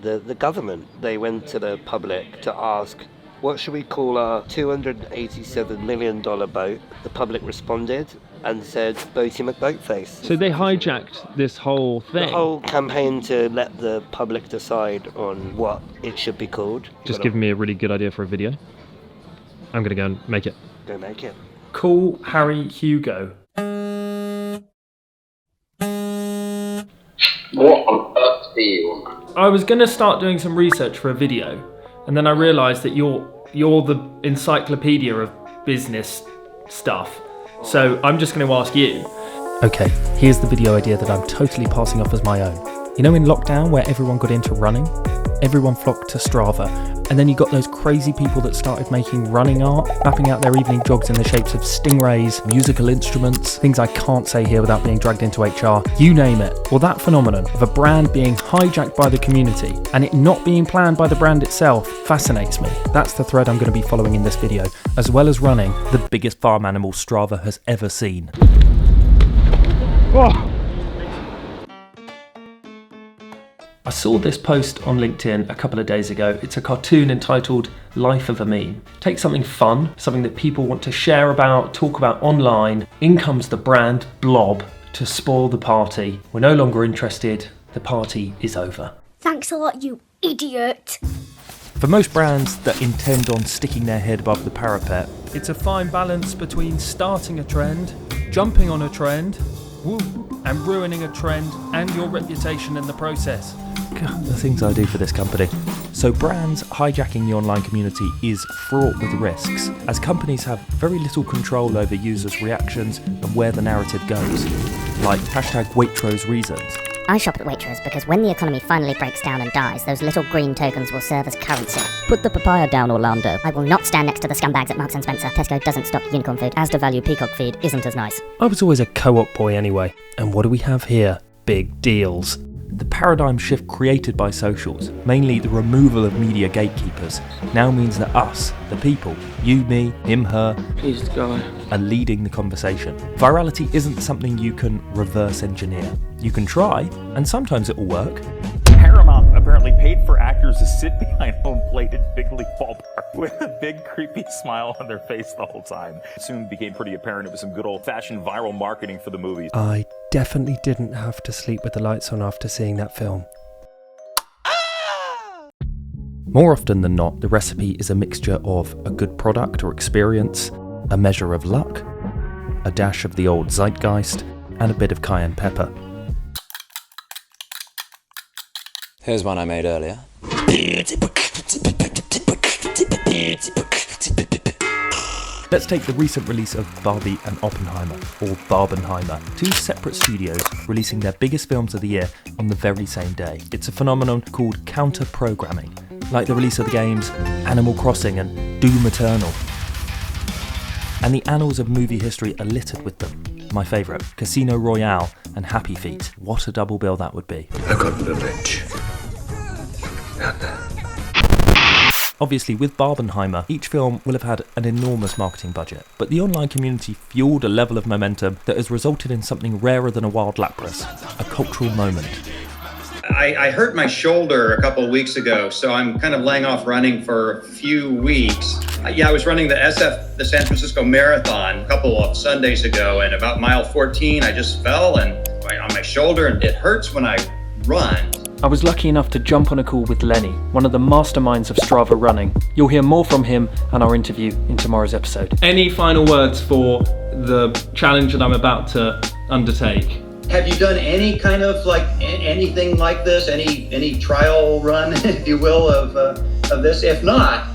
the government. They went to the public to ask, what should we call our $287 million boat? The public responded and said, Boaty McBoatface. So they hijacked this whole thing? The whole campaign to let the public decide on what it should be called. Just giving me a really good idea for a video. I'm going to go and make it. Go make it. Call Harry Hugo. What on earth do you want? I was going to start doing some research for a video, and then I realised that you're the encyclopedia of business stuff. So I'm just going to ask you. Okay, here's the video idea that I'm totally passing off as my own. You know in lockdown where everyone got into running? Everyone flocked to Strava, and then you got those crazy people that started making running art, mapping out their evening jogs in the shapes of stingrays, musical instruments, things I can't say here without being dragged into HR, you name it. Well, that phenomenon of a brand being hijacked by the community and it not being planned by the brand itself fascinates me. That's the thread I'm going to be following in this video, as well as running the biggest farm animal Strava has ever seen. Oh. I saw this post on LinkedIn a couple of days ago. It's a cartoon entitled Life of a Meme. Take something fun, something that people want to share about, talk about online. In comes the brand Blob to spoil the party. We're no longer interested. The party is over. Thanks a lot, you idiot. For most brands that intend on sticking their head above the parapet, it's a fine balance between starting a trend, jumping on a trend, and ruining a trend and your reputation in the process. God, the things I do for this company. So brands hijacking the online community is fraught with risks, as companies have very little control over users' reactions and where the narrative goes. Like #Waitrose reasons. I shop at Waitrose because when the economy finally breaks down and dies, those little green tokens will serve as currency. Put the papaya down, Orlando. I will not stand next to the scumbags at Marks & Spencer. Tesco doesn't stock unicorn food. Asda value peacock feed isn't as nice. I was always a co-op boy anyway. And what do we have here? Big deals. The paradigm shift created by socials, mainly the removal of media gatekeepers, now means that us, the people, you, me, him, her, He's the guy. are leading the conversation. Virality isn't something you can reverse engineer. You can try, and sometimes it will work. Paramount apparently paid for actors to sit behind home-plated big league ballpark with a big creepy smile on their face the whole time. It soon became pretty apparent it was some good old-fashioned viral marketing for the movies. I definitely didn't have to sleep with the lights on after seeing that film. More often than not, the recipe is a mixture of a good product or experience, a measure of luck, a dash of the old zeitgeist, and a bit of cayenne pepper. Here's one I made earlier. Let's take the recent release of Barbie and Oppenheimer, or Barbenheimer, two separate studios releasing their biggest films of the year on the very same day. It's a phenomenon called counter-programming, like the release of the games Animal Crossing and Doom Eternal. And the annals of movie history are littered with them. My favourite, Casino Royale and Happy Feet. What a double bill that would be. I've got revenge. Obviously, with Barbenheimer, each film will have had an enormous marketing budget, but the online community fueled a level of momentum that has resulted in something rarer than a wild lapras, a cultural moment. I hurt my shoulder a couple of weeks ago, so I'm kind of laying off running for a few weeks. I was running the the San Francisco Marathon, a couple of Sundays ago, and about mile 14, I just fell on my shoulder, and it hurts when I run. I was lucky enough to jump on a call with Lenny, one of the masterminds of Strava running. You'll hear more from him and our interview in tomorrow's episode. Any final words for the challenge that I'm about to undertake? Have you done any kind of anything like this? Any trial run, if you will, of this? If not,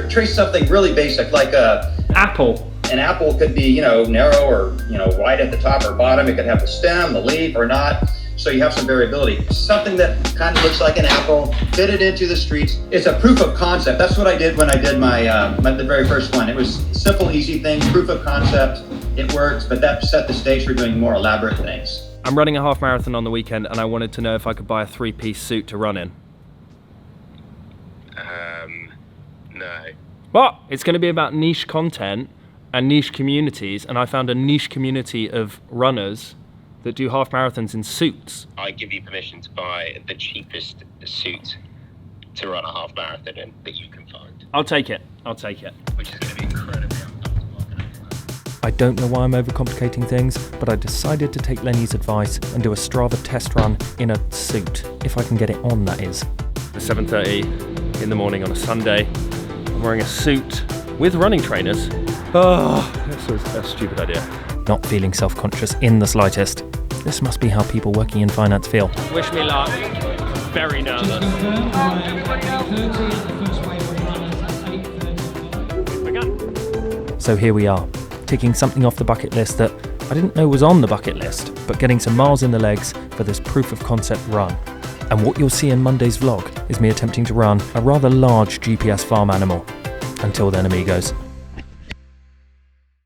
trace something really basic like a apple. An apple could be narrow or wide at the top or bottom. It could have the stem, the leaf, or not. So you have some variability. Something that kind of looks like an apple, fit it into the streets. It's a proof of concept. That's what I did when I did the very first one. It was a simple, easy thing, proof of concept. It works, but that set the stage for doing more elaborate things. I'm running a half marathon on the weekend, and I wanted to know if I could buy a 3-piece suit to run in. No. What? It's going to be about niche content and niche communities, and I found a niche community of runners that do half marathons in suits. I give you permission to buy the cheapest suit to run a half marathon in that you can find, I'll take it. I'll take it. which is going to be incredibly uncomfortable. I don't know why I'm overcomplicating things, but I decided to take Lenny's advice and do a Strava test run in a suit, if I can get it on, that is. 7:30 in the morning on a Sunday. I'm wearing a suit with running trainers. Oh, this was a stupid idea. Not feeling self-conscious in the slightest. This must be how people working in finance feel. Wish me luck. Very nervous. So here we are, ticking something off the bucket list that I didn't know was on the bucket list, but getting some miles in the legs for this proof of concept run. And what you'll see in Monday's vlog is me attempting to run a rather large GPS farm animal. Until then, amigos.